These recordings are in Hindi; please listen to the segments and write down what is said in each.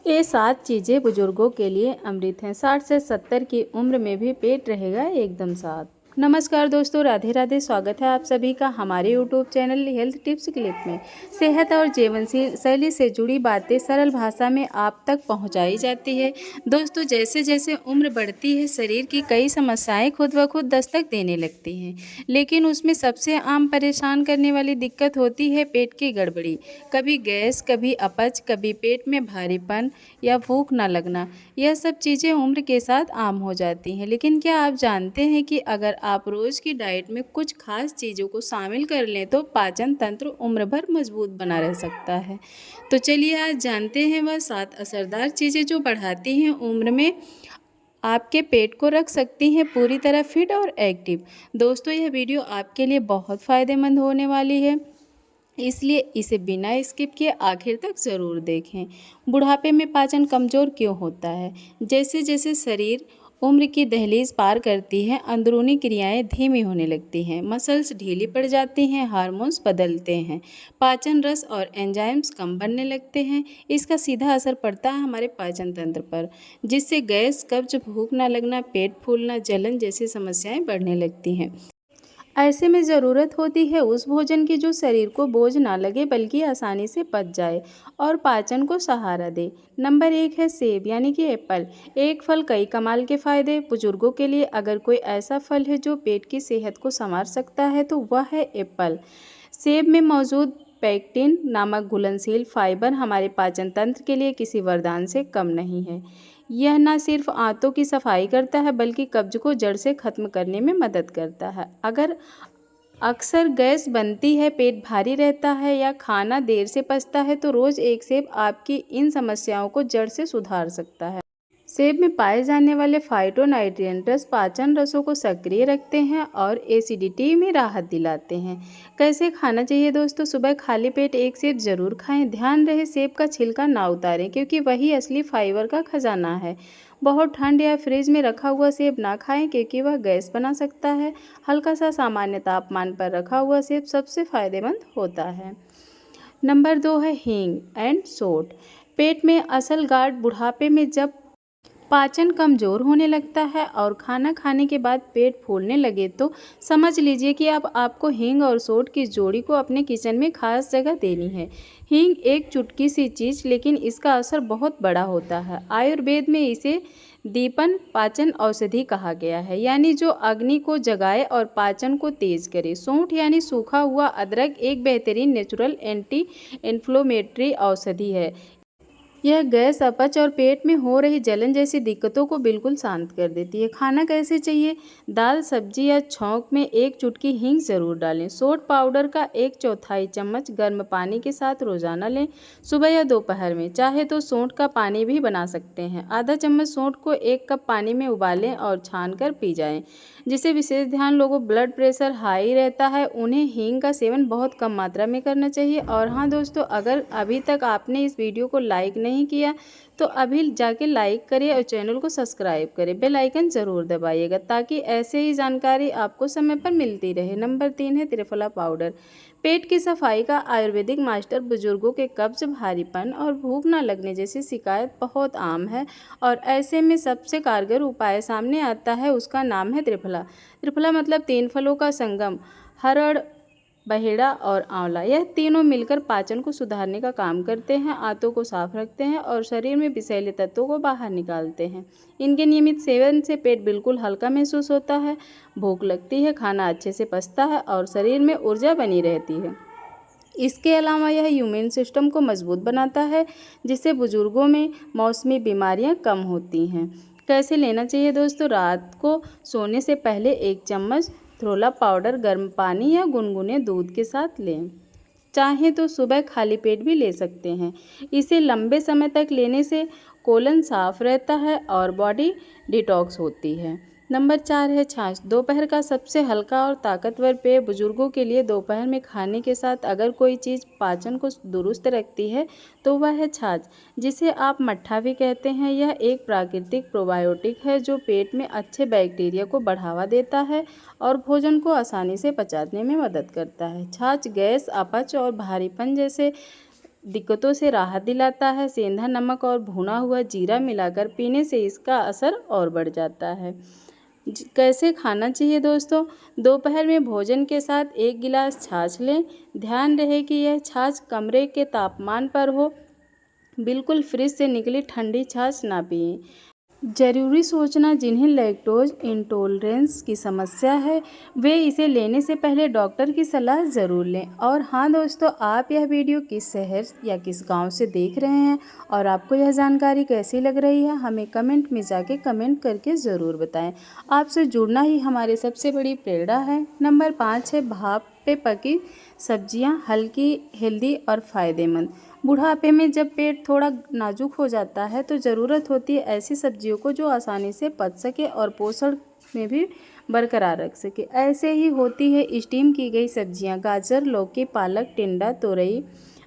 ये 7 चीज़ें बुजुर्गों के लिए अमृत हैं। 60 से 70 की उम्र में भी पेट रहेगा एकदम साफ। नमस्कार दोस्तों, राधे राधे। स्वागत है आप सभी का हमारे YouTube channel health tips clip में। सेहत और जीवन शैली से जुड़ी बातें सरल भाषा में आप तक पहुंचाई जाती है। दोस्तों, जैसे जैसे उम्र बढ़ती है शरीर की कई समस्याएं खुद ब खुद दस्तक देने लगती हैं, लेकिन उसमें सबसे आम परेशान करने वाली दिक्कत होती है पेट की गड़बड़ी। कभी गैस, कभी अपच, कभी पेट में भारीपन या भूख ना लगना। यह सब चीज़ें उम्र के साथ आम हो जाती हैं, लेकिन क्या आप जानते हैं कि अगर आप रोज़ की डाइट में कुछ खास चीज़ों को शामिल कर लें तो पाचन तंत्र उम्र भर मजबूत बना रह सकता है। तो चलिए आज जानते हैं वह 7 असरदार चीज़ें जो बढ़ाती हैं उम्र में आपके पेट को रख सकती हैं पूरी तरह फिट और एक्टिव। दोस्तों, यह वीडियो आपके लिए बहुत फ़ायदेमंद होने वाली है, इसलिए इसे बिना स्किप किए आखिर तक ज़रूर देखें। बुढ़ापे में पाचन कमज़ोर क्यों होता है? जैसे जैसे शरीर उम्र की दहलीज पार करती है, अंदरूनी क्रियाएं धीमी होने लगती हैं, मसल्स ढीली पड़ जाती हैं, हार्मोन्स बदलते हैं, पाचन रस और एंजाइम्स कम बनने लगते हैं। इसका सीधा असर पड़ता है हमारे पाचन तंत्र पर, जिससे गैस, कब्ज, भूख न लगना, पेट फूलना, जलन जैसी समस्याएं बढ़ने लगती हैं। ऐसे में ज़रूरत होती है उस भोजन की जो शरीर को बोझ ना लगे बल्कि आसानी से पच जाए और पाचन को सहारा दे। नंबर 1 है सेब यानी कि एप्पल। एक फल कई कमाल के फायदे। बुजुर्गों के लिए अगर कोई ऐसा फल है जो पेट की सेहत को संवार सकता है तो वह है एप्पल। सेब में मौजूद पेक्टिन नामक घुलनशील फाइबर हमारे पाचन तंत्र के लिए किसी वरदान से कम नहीं है। यह न सिर्फ आंतों की सफाई करता है बल्कि कब्ज को जड़ से खत्म करने में मदद करता है। अगर अक्सर गैस बनती है, पेट भारी रहता है या खाना देर से पचता है तो रोज़ एक सेब आपकी इन समस्याओं को जड़ से सुधार सकता है। सेब में पाए जाने वाले फाइटोन्यूट्रिएंट्स पाचन रसों को सक्रिय रखते हैं और एसिडिटी में राहत दिलाते हैं। कैसे खाना चाहिए दोस्तों? सुबह खाली पेट एक सेब जरूर खाएं। ध्यान रहे सेब का छिलका ना उतारें क्योंकि वही असली फाइबर का खजाना है। बहुत ठंड या फ्रिज में रखा हुआ सेब ना खाएं क्योंकि वह गैस बना सकता है। हल्का सा सामान्य तापमान पर रखा हुआ सेब सबसे फायदेमंद होता है। नंबर 2 है हींग एंड सोट। पेट में असल गार्ड। बुढ़ापे में जब पाचन कमज़ोर होने लगता है और खाना खाने के बाद पेट फूलने लगे तो समझ लीजिए कि अब आपको हींग और सोट की जोड़ी को अपने किचन में खास जगह देनी है। हींग एक चुटकी सी चीज़, लेकिन इसका असर बहुत बड़ा होता है। आयुर्वेद में इसे दीपन पाचन औषधि कहा गया है, यानी जो अग्नि को जगाए और पाचन को तेज करे। सोंठ यानी सूखा हुआ अदरक एक बेहतरीन नेचुरल एंटी इन्फ्लेमेटरी औषधि है। यह गैस, अपच और पेट में हो रही जलन जैसी दिक्कतों को बिल्कुल शांत कर देती है। खाना कैसे चाहिए? दाल, सब्जी या छौंक में एक चुटकी हींग जरूर डालें। सोंठ पाउडर का 1/4 चम्मच गर्म पानी के साथ रोजाना लें, सुबह या दोपहर में। चाहे तो सोंठ का पानी भी बना सकते हैं। आधा चम्मच सोंठ को 1 कप पानी में उबालें और छान कर पी जाएं। जिसे विशेष ध्यान लोगों ब्लड प्रेशर हाई रहता है उन्हें हींग का सेवन बहुत कम मात्रा में करना चाहिए। और हाँ दोस्तों, अगर अभी तक आपने इस वीडियो को लाइक नहीं किया तो अभी जाके लाइक करिए और चैनल को सब्सक्राइब करें। बेल आइकन ज़रूर दबाइएगा ताकि ऐसे ही जानकारी आपको समय पर मिलती रहे। नंबर 3 है त्रिफला पाउडर। पेट की सफाई का आयुर्वेदिक मास्टर। बुजुर्गों के कब्ज, भारीपन और भूख न लगने जैसी शिकायत बहुत आम है और ऐसे में सबसे कारगर उपाय सामने आता है, उसका नाम है त्रिफला। त्रिफला मतलब 3 फलों का संगम। हरड़, बहेड़ा और आंवला, यह तीनों मिलकर पाचन को सुधारने का काम करते हैं, आंतों को साफ रखते हैं और शरीर में विषैले तत्वों को बाहर निकालते हैं। इनके नियमित सेवन से पेट बिल्कुल हल्का महसूस होता है, भूख लगती है, खाना अच्छे से पचता है और शरीर में ऊर्जा बनी रहती है। इसके अलावा यह इम्यून सिस्टम को मजबूत बनाता है, जिससे बुजुर्गों में मौसमी बीमारियां कम होती हैं। कैसे लेना चाहिए दोस्तों? रात को सोने से पहले 1 चम्मच त्रिफला पाउडर गर्म पानी या गुनगुने दूध के साथ लें। चाहें तो सुबह खाली पेट भी ले सकते हैं। इसे लंबे समय तक लेने से कोलन साफ रहता है और बॉडी डिटॉक्स होती है। नंबर 4 है छाछ। दोपहर का सबसे हल्का और ताकतवर पेय। बुजुर्गों के लिए दोपहर में खाने के साथ अगर कोई चीज़ पाचन को दुरुस्त रखती है तो वह है छाछ, जिसे आप मट्ठा भी कहते हैं। यह एक प्राकृतिक प्रोबायोटिक है जो पेट में अच्छे बैक्टीरिया को बढ़ावा देता है और भोजन को आसानी से पचाने में मदद करता है। छाछ गैस, अपच और भारीपन जैसे दिक्कतों से राहत दिलाता है। सेंधा नमक और भुना हुआ जीरा मिलाकर पीने से इसका असर और बढ़ जाता है। कैसे खाना चाहिए दोस्तों? दोपहर में भोजन के साथ 1 गिलास छाछ लें। ध्यान रहे कि यह छाछ कमरे के तापमान पर हो, बिल्कुल फ्रिज से निकली ठंडी छाछ ना पिएं। ज़रूरी सोचना, जिन्हें लैक्टोज इंटॉलरेंस की समस्या है वे इसे लेने से पहले डॉक्टर की सलाह ज़रूर लें। और हाँ दोस्तों, आप यह वीडियो किस शहर या किस गांव से देख रहे हैं और आपको यह जानकारी कैसी लग रही है, हमें कमेंट में जाके कमेंट करके ज़रूर बताएं। आपसे जुड़ना ही हमारी सबसे बड़ी प्रेरणा है। नंबर 5 है भाप पे पकी सब्जियां, हल्की, हेल्दी और फ़ायदेमंद। बुढ़ापे में जब पेट थोड़ा नाजुक हो जाता है तो ज़रूरत होती है ऐसी सब्जियों को जो आसानी से पच सके और पोषण में भी बरकरार रख सके। ऐसे ही होती है स्टीम की गई सब्जियां। गाजर, लौकी, पालक, टिंडा, तोरई,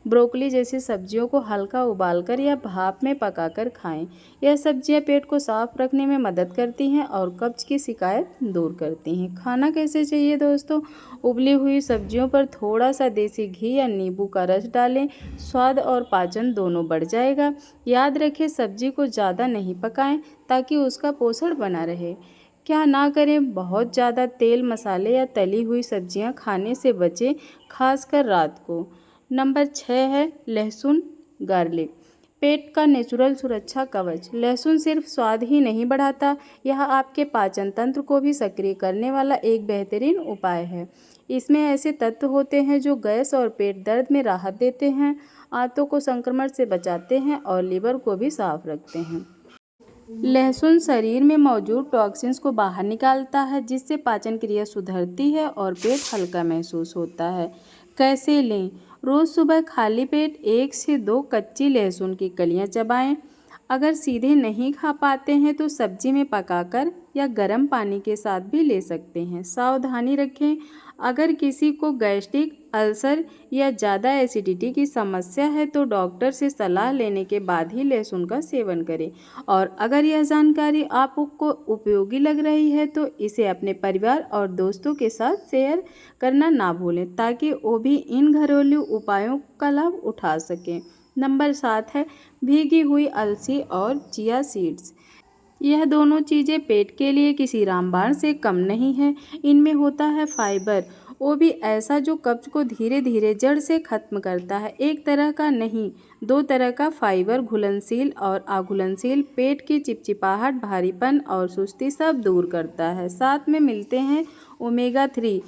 ब्रोकली जैसी सब्जियों को हल्का उबालकर या भाप में पकाकर खाएं। यह सब्जियां पेट को साफ रखने में मदद करती हैं और कब्ज की शिकायत दूर करती हैं। खाना कैसे चाहिए दोस्तों? उबली हुई सब्जियों पर थोड़ा सा देसी घी या नींबू का रस डालें, स्वाद और पाचन दोनों बढ़ जाएगा। याद रखें, सब्जी को ज़्यादा नहीं पकाएं ताकि उसका पोषण बना रहे। क्या ना करें? बहुत ज़्यादा तेल, मसाले या तली हुई सब्जियां खाने से बचें, खासकर रात को। नंबर 6 है लहसुन, गार्लिक, पेट का नेचुरल सुरक्षा कवच। लहसुन सिर्फ स्वाद ही नहीं बढ़ाता, यह आपके पाचन तंत्र को भी सक्रिय करने वाला एक बेहतरीन उपाय है। इसमें ऐसे तत्व होते हैं जो गैस और पेट दर्द में राहत देते हैं, आंतों को संक्रमण से बचाते हैं और लीवर को भी साफ रखते हैं। लहसुन शरीर में मौजूद टॉक्सिन्स को बाहर निकालता है, जिससे पाचन क्रिया सुधरती है और पेट हल्का महसूस होता है। कैसे लें? रोज़ सुबह खाली पेट 1 से 2 कच्ची लहसुन की कलियां चबाएं। अगर सीधे नहीं खा पाते हैं तो सब्जी में पकाकर या गर्म पानी के साथ भी ले सकते हैं। सावधानी रखें, अगर किसी को गैस्ट्रिक अल्सर या ज़्यादा एसिडिटी की समस्या है तो डॉक्टर से सलाह लेने के बाद ही लहसुन का सेवन करें। और अगर यह जानकारी आपको उपयोगी लग रही है तो इसे अपने परिवार और दोस्तों के साथ शेयर करना ना भूलें, ताकि वो भी इन घरेलू उपायों का लाभ उठा सकें। नंबर 7 है भीगी हुई अलसी और चिया सीड्स। यह दोनों चीज़ें पेट के लिए किसी रामबाण से कम नहीं है। इनमें होता है फाइबर, वो भी ऐसा जो कब्ज को धीरे धीरे जड़ से खत्म करता है। एक तरह का नहीं, 2 तरह का फाइबर, घुलनशील और अघुलनशील, पेट की चिपचिपाहट, भारीपन और सुस्ती सब दूर करता है। साथ में मिलते हैं ओमेगा 3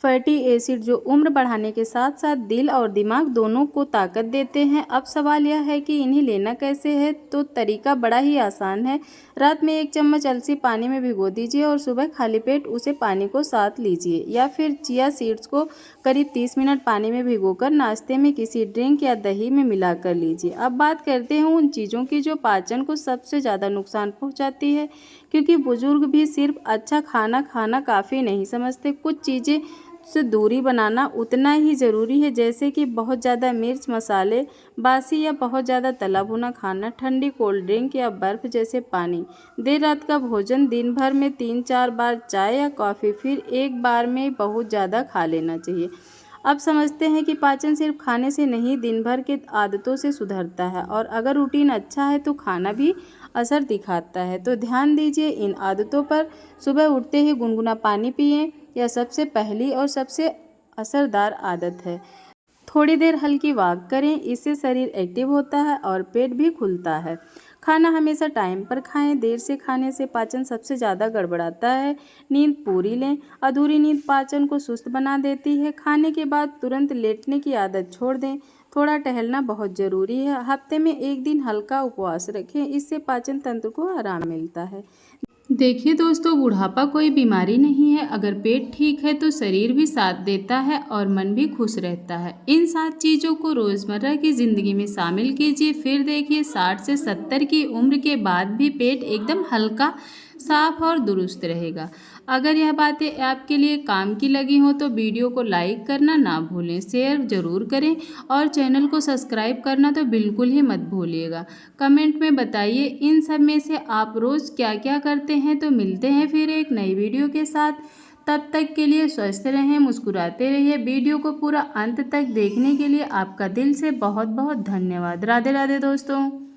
फैटी एसिड, जो उम्र बढ़ाने के साथ साथ दिल और दिमाग दोनों को ताकत देते हैं। अब सवाल यह है कि इन्हें लेना कैसे है, तो तरीका बड़ा ही आसान है। रात में 1 चम्मच अलसी पानी में भिगो दीजिए और सुबह खाली पेट उसे पानी को साथ लीजिए, या फिर चिया सीड्स को करीब 30 मिनट पानी में भिगोकर नाश्ते में किसी ड्रिंक या दही में मिलाकर लीजिए। अब बात करते हैं उन चीज़ों की जो पाचन को सबसे ज़्यादा नुकसान पहुँचाती है, क्योंकि बुजुर्ग भी सिर्फ अच्छा खाना खाना काफ़ी नहीं समझते। कुछ चीज़ें से दूरी बनाना उतना ही ज़रूरी है, जैसे कि बहुत ज़्यादा मिर्च, मसाले, बासी या बहुत ज़्यादा तला भुना खाना, ठंडी कोल्ड ड्रिंक या बर्फ़ जैसे पानी, देर रात का भोजन, दिन भर में 3-4 बार चाय या कॉफ़ी, फिर एक बार में बहुत ज़्यादा खा लेना चाहिए। अब समझते हैं कि पाचन सिर्फ खाने से नहीं, दिन भर के आदतों से सुधरता है, और अगर रूटीन अच्छा है तो खाना भी असर दिखाता है। तो ध्यान दीजिए इन आदतों पर। सुबह उठते ही गुनगुना पानी पिएं, यह सबसे पहली और सबसे असरदार आदत है। थोड़ी देर हल्की वॉक करें, इससे शरीर एक्टिव होता है और पेट भी खुलता है। खाना हमेशा टाइम पर खाएं, देर से खाने से पाचन सबसे ज़्यादा गड़बड़ाता है। नींद पूरी लें, अधूरी नींद पाचन को सुस्त बना देती है। खाने के बाद तुरंत लेटने की आदत छोड़ दें। थोड़ा टहलना बहुत ज़रूरी है। हफ्ते में 1 दिन हल्का उपवास रखें, इससे पाचन तंत्र को आराम मिलता है। देखिए दोस्तों, बुढ़ापा कोई बीमारी नहीं है। अगर पेट ठीक है तो शरीर भी साथ देता है और मन भी खुश रहता है। इन 7 चीज़ों को रोज़मर्रा की ज़िंदगी में शामिल कीजिए, फिर देखिए 60 से 70 की उम्र के बाद भी पेट एकदम हल्का, साफ और दुरुस्त रहेगा। अगर यह बातें आपके लिए काम की लगी हो तो वीडियो को लाइक करना ना भूलें, शेयर ज़रूर करें और चैनल को सब्सक्राइब करना तो बिल्कुल ही मत भूलिएगा। कमेंट में बताइए इन सब में से आप रोज़ क्या क्या करते हैं। तो मिलते हैं फिर एक नई वीडियो के साथ। तब तक के लिए स्वस्थ रहें, मुस्कुराते रहिए। वीडियो को पूरा अंत तक देखने के लिए आपका दिल से बहुत बहुत धन्यवाद। राधे राधे दोस्तों।